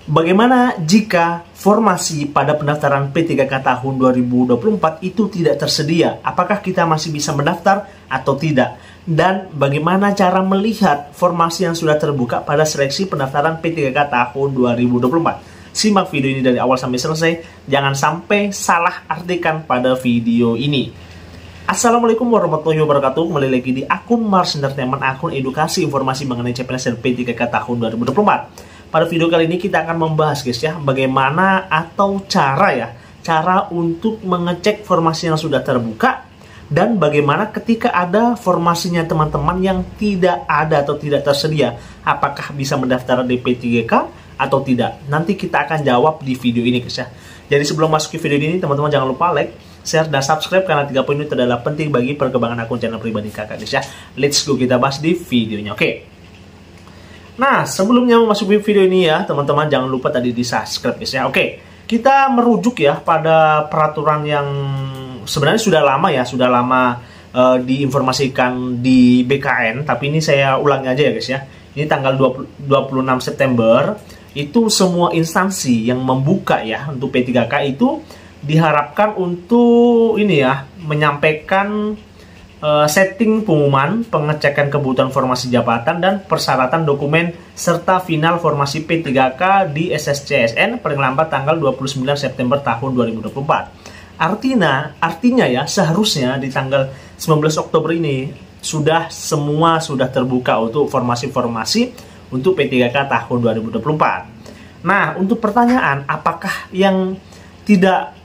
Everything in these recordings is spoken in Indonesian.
Bagaimana jika formasi pada pendaftaran P3K tahun 2024 itu tidak tersedia? Apakah kita masih bisa mendaftar atau tidak? Dan bagaimana cara melihat formasi yang sudah terbuka pada seleksi pendaftaran P3K tahun 2024? Simak video ini dari awal sampai selesai. Jangan sampai salah artikan pada video ini. Assalamualaikum warahmatullahi wabarakatuh. Kembali lagi di akun Mars Entertainment, akun edukasi informasi mengenai CPNS dan P3K tahun 2024. Pada video kali ini kita akan membahas guys ya, bagaimana atau cara untuk mengecek formasi yang sudah terbuka, dan bagaimana ketika ada formasinya teman-teman yang tidak ada atau tidak tersedia, apakah bisa mendaftar di P3K atau tidak. Nanti kita akan jawab di video ini guys ya. Jadi sebelum masuk ke video ini, teman-teman jangan lupa like, share, dan subscribe karena 3 poin itu adalah penting bagi perkembangan akun channel pribadi kakak guys ya. Let's go, kita bahas di videonya. Oke. Nah, sebelumnya memasuki video ini ya, teman-teman jangan lupa tadi di subscribe guys ya. Oke, kita merujuk ya pada peraturan yang sebenarnya sudah lama ya, diinformasikan di BKN, tapi ini saya ulangi aja ya guys ya. Ini tanggal 26 September, itu semua instansi yang membuka ya untuk P3K itu diharapkan untuk ini ya, menyampaikan setting pengumuman, pengecekan kebutuhan formasi jabatan dan persyaratan dokumen serta final formasi P3K di SSCSN paling lambat tanggal 29 September tahun 2024. Artinya ya, seharusnya di tanggal 19 Oktober ini semua sudah terbuka untuk formasi-formasi untuk P3K tahun 2024. Nah, untuk pertanyaan apakah yang tidak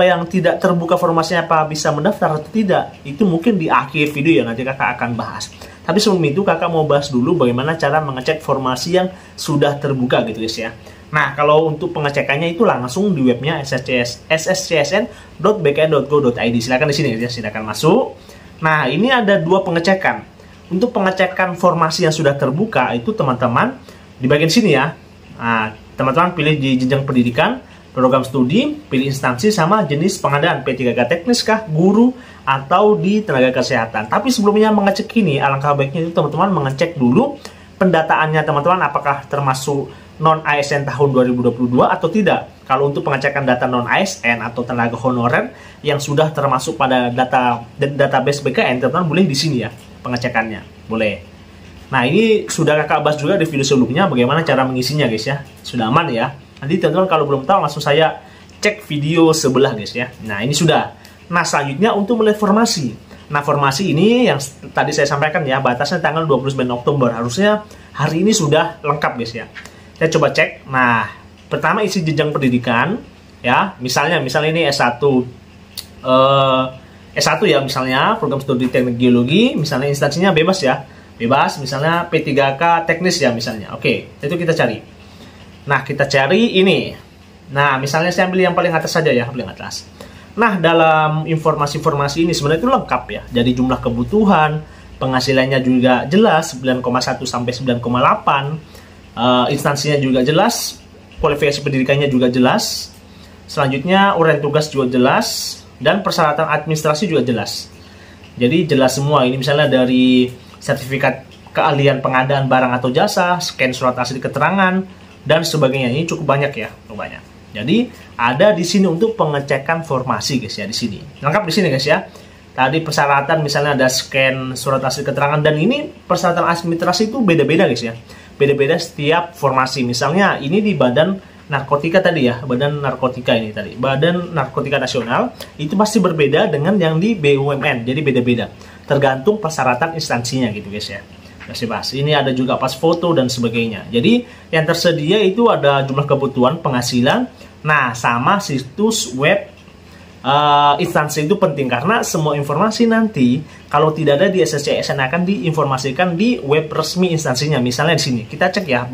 yang tidak terbuka formasinya apa bisa mendaftar atau tidak, itu mungkin di akhir video ya, nanti kakak akan bahas. Tapi sebelum itu kakak mau bahas dulu bagaimana cara mengecek formasi yang sudah terbuka gitu guys ya. Nah, kalau untuk pengecekannya itu langsung di webnya ssscsn.bkn.go.id. silakan di sini ya, silakan masuk. Nah, ini ada dua pengecekan. Untuk pengecekan formasi yang sudah terbuka itu teman-teman di bagian sini ya. Nah, teman-teman pilih di jenjang pendidikan, program studi, pilih instansi sama jenis pengadaan, P3K teknis kah, guru, atau di tenaga kesehatan. Tapi sebelumnya mengecek ini, alangkah baiknya itu teman-teman mengecek dulu pendataannya teman-teman, apakah termasuk non-ASN tahun 2022 atau tidak. Kalau untuk pengecekan data non-ASN atau tenaga honorer yang sudah termasuk pada database BKN, teman-teman boleh di sini ya pengecekannya, boleh. Nah, ini sudah kakak bahas juga di video sebelumnya bagaimana cara mengisinya guys ya, sudah aman ya. Nanti teman-teman kalau belum tahu langsung saya cek video sebelah guys ya. Nah, ini sudah. Nah, selanjutnya untuk melihat formasi. Nah, formasi ini yang tadi saya sampaikan ya, batasnya tanggal 29 Oktober. Harusnya hari ini sudah lengkap guys ya. Saya coba cek. Nah, pertama isi jenjang pendidikan ya. Misalnya ini S1 ya, misalnya program studi teknik geologi, misalnya instansinya bebas ya. Bebas, misalnya P3K teknis ya misalnya. Oke, itu kita cari. Nah, kita cari ini. Nah, misalnya saya ambil yang paling atas saja ya, paling atas. Nah, dalam informasi-informasi ini sebenarnya itu lengkap ya. Jadi jumlah kebutuhan, penghasilannya juga jelas, 9,1 sampai 9,8. Instansinya juga jelas, kualifikasi pendidikannya juga jelas. Selanjutnya uraian tugas juga jelas, dan persyaratan administrasi juga jelas. Jadi jelas semua. Ini misalnya dari sertifikat keahlian pengadaan barang atau jasa, scan surat asli keterangan, dan sebagainya. Ini cukup banyak ya, cukup banyak. Jadi ada di sini untuk pengecekan formasi guys ya, di sini lengkap di sini guys ya. Tadi persyaratan misalnya ada scan surat asli keterangan, dan ini persyaratan administrasi itu beda-beda guys ya, beda-beda setiap formasi. Misalnya ini di Badan Narkotika tadi ya, Badan Narkotika ini tadi, Badan Narkotika Nasional, itu pasti berbeda dengan yang di BUMN. Jadi beda-beda tergantung persyaratan instansinya gitu guys ya. Bahas. Ini ada juga pas foto dan sebagainya. Jadi yang tersedia itu ada jumlah kebutuhan, penghasilan, nah sama situs web instansi. Itu penting karena semua informasi nanti kalau tidak ada di SSCSN akan diinformasikan di web resmi instansinya. Misalnya di sini kita cek ya,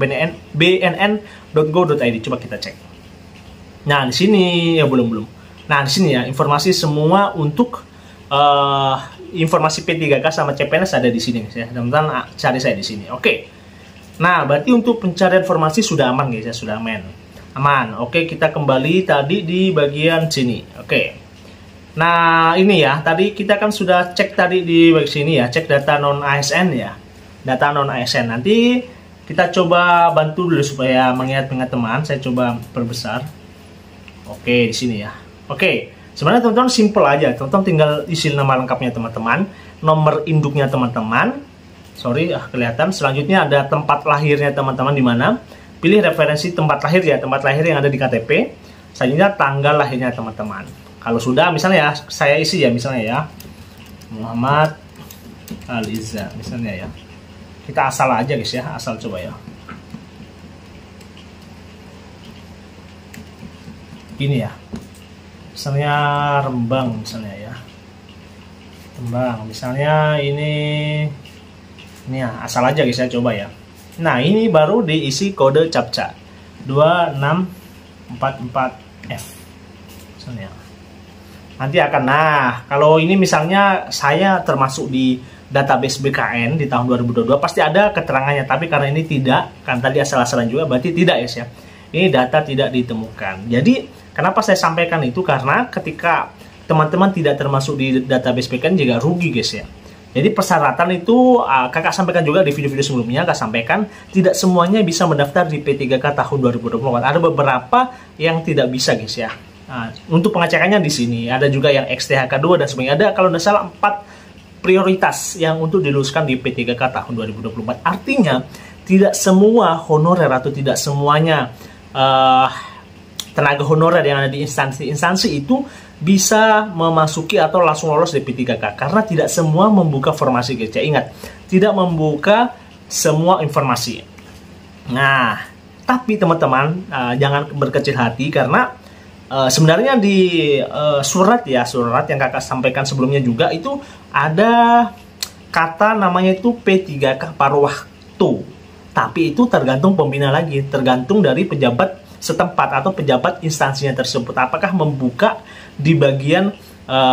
bnn.go.id. coba kita cek. Nah, di sini ya belum. Nah, di sini ya informasi semua untuk informasi P3K sama CPNS ada di sini guys ya. Teman-teman cari saya di sini. Oke. Nah, berarti untuk pencarian informasi sudah aman guys ya, sudah aman. Oke, kita kembali tadi di bagian sini. Oke. Nah, ini ya, tadi kita kan sudah cek tadi di bagian sini ya, cek data non ASN ya. Data non ASN. Nanti Kita coba bantu dulu supaya mengingat-ingat teman. Saya coba perbesar. Oke, di sini ya. Oke, sebenarnya teman-teman simple aja. Teman-teman tinggal isi nama lengkapnya teman-teman, nomor induknya teman-teman. Sorry, kelihatan. Selanjutnya ada tempat lahirnya teman-teman di mana. Pilih referensi tempat lahir ya, tempat lahir yang ada di KTP. Selanjutnya tanggal lahirnya teman-teman. Kalau sudah, misalnya ya, saya isi ya, misalnya ya, Muhammad Aliza, misalnya ya. Kita asal aja guys ya, asal coba ya. Gini ya. Misalnya Rembang misalnya ya. Rembang, misalnya ini ya, asal aja guys ya, coba ya. Nah, ini baru diisi kode CAPTCHA 2644F. Misalnya. Nanti akan, nah, kalau ini misalnya saya termasuk di database BKN di tahun 2022 pasti ada keterangannya, tapi karena ini tidak, kan tadi asal-asalan juga, berarti tidak guys ya. Ini data tidak ditemukan. Jadi kenapa saya sampaikan itu, karena ketika teman-teman tidak termasuk di database BKN juga rugi guys ya. Jadi persyaratan itu kakak sampaikan juga di video-video sebelumnya, kakak sampaikan tidak semuanya bisa mendaftar di P3K tahun 2024. Ada beberapa yang tidak bisa guys ya. Nah, untuk pengecekannya di sini ada juga yang XTHK2 dan sebagainya. Ada kalau tidak salah 4 prioritas yang untuk diluluskan di P3K tahun 2024. Artinya tidak semua honorer atau tidak semuanya tenaga honorer yang ada di instansi-instansi itu bisa memasuki atau langsung lolos di P3K, karena tidak semua membuka formasi guys ya. Ingat, tidak membuka semua informasi. Nah, tapi teman-teman jangan berkecil hati, karena sebenarnya di surat yang kakak sampaikan sebelumnya juga itu ada kata namanya itu P3K paruh waktu, tapi itu tergantung pembina lagi, tergantung dari pejabat setempat atau pejabat instansinya tersebut apakah membuka di bagian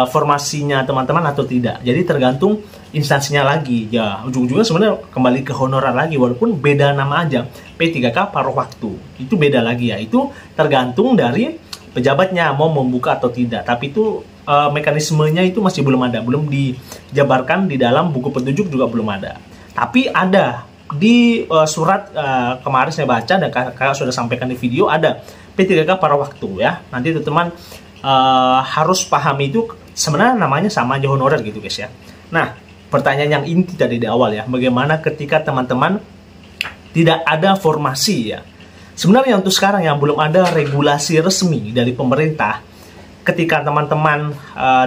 formasinya teman-teman atau tidak. Jadi tergantung instansinya lagi ya, ujung-ujungnya sebenarnya kembali ke honorer lagi, walaupun beda nama aja, P3K paruh waktu itu beda lagi ya, itu tergantung dari pejabatnya mau membuka atau tidak. Tapi itu mekanismenya itu masih belum ada, belum dijabarkan di dalam buku petunjuk juga belum ada. Tapi ada di surat kemarin saya baca dan kakak sudah sampaikan di video, ada P3K paruh waktu ya. Nanti teman-teman harus pahami itu sebenarnya namanya sama aja honorer gitu guys ya. Nah, pertanyaan yang inti tadi di awal ya, bagaimana ketika teman-teman tidak ada formasi ya. Sebenarnya untuk sekarang yang belum ada regulasi resmi dari pemerintah, ketika teman-teman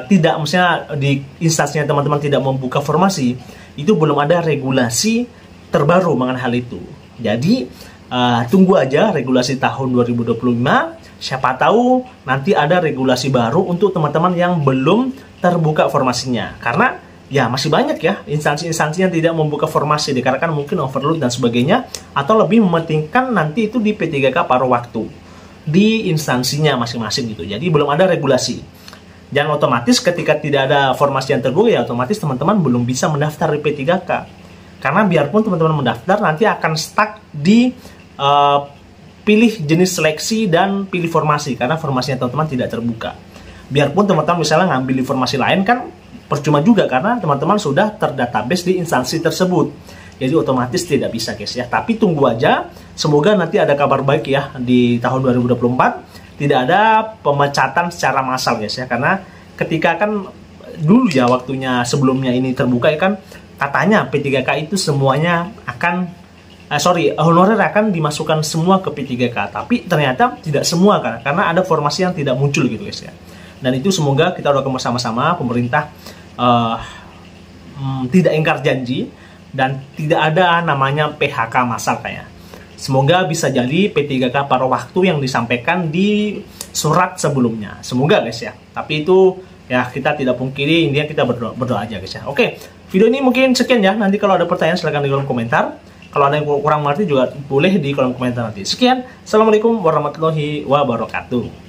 tidak, misalnya di instansinya teman-teman tidak membuka formasi, itu belum ada regulasi terbaru mengenai hal itu. Jadi tunggu aja regulasi tahun 2025, siapa tahu nanti ada regulasi baru untuk teman-teman yang belum terbuka formasinya. Karena ya masih banyak ya instansi-instansi yang tidak membuka formasi dikarenakan mungkin overload dan sebagainya, atau lebih mementingkan nanti itu di P3K paruh waktu di instansinya masing-masing gitu. Jadi belum ada regulasi. Dan otomatis ketika tidak ada formasi yang terbuka ya otomatis teman-teman belum bisa mendaftar di P3K. Karena biarpun teman-teman mendaftar nanti akan stuck di pilih jenis seleksi dan pilih formasi, karena formasinya teman-teman tidak terbuka. Biarpun teman-teman misalnya ngambil informasi lain kan percuma juga, karena teman-teman sudah terdatabase di instansi tersebut. Jadi otomatis tidak bisa guys ya. Tapi tunggu aja, semoga nanti ada kabar baik ya di tahun 2024. Tidak ada pemecatan secara massal guys ya. Karena ketika kan dulu ya waktunya sebelumnya ini terbuka ya kan, katanya P3K itu semuanya akan honorer akan dimasukkan semua ke P3K. Tapi ternyata tidak semua kan, karena ada formasi yang tidak muncul gitu guys ya. Dan itu semoga kita doakan bersama-sama pemerintah tidak ingkar janji dan tidak ada namanya PHK massal kayak. Semoga bisa jadi P3K paruh waktu yang disampaikan di surat sebelumnya. Semoga guys ya. Tapi itu ya kita tidak pungkiri, intinya kita berdoa aja guys ya. Oke, video ini mungkin sekian ya. Nanti kalau ada pertanyaan silahkan di kolom komentar. Kalau ada yang kurang mengerti juga boleh di kolom komentar nanti. Sekian. Assalamualaikum warahmatullahi wabarakatuh.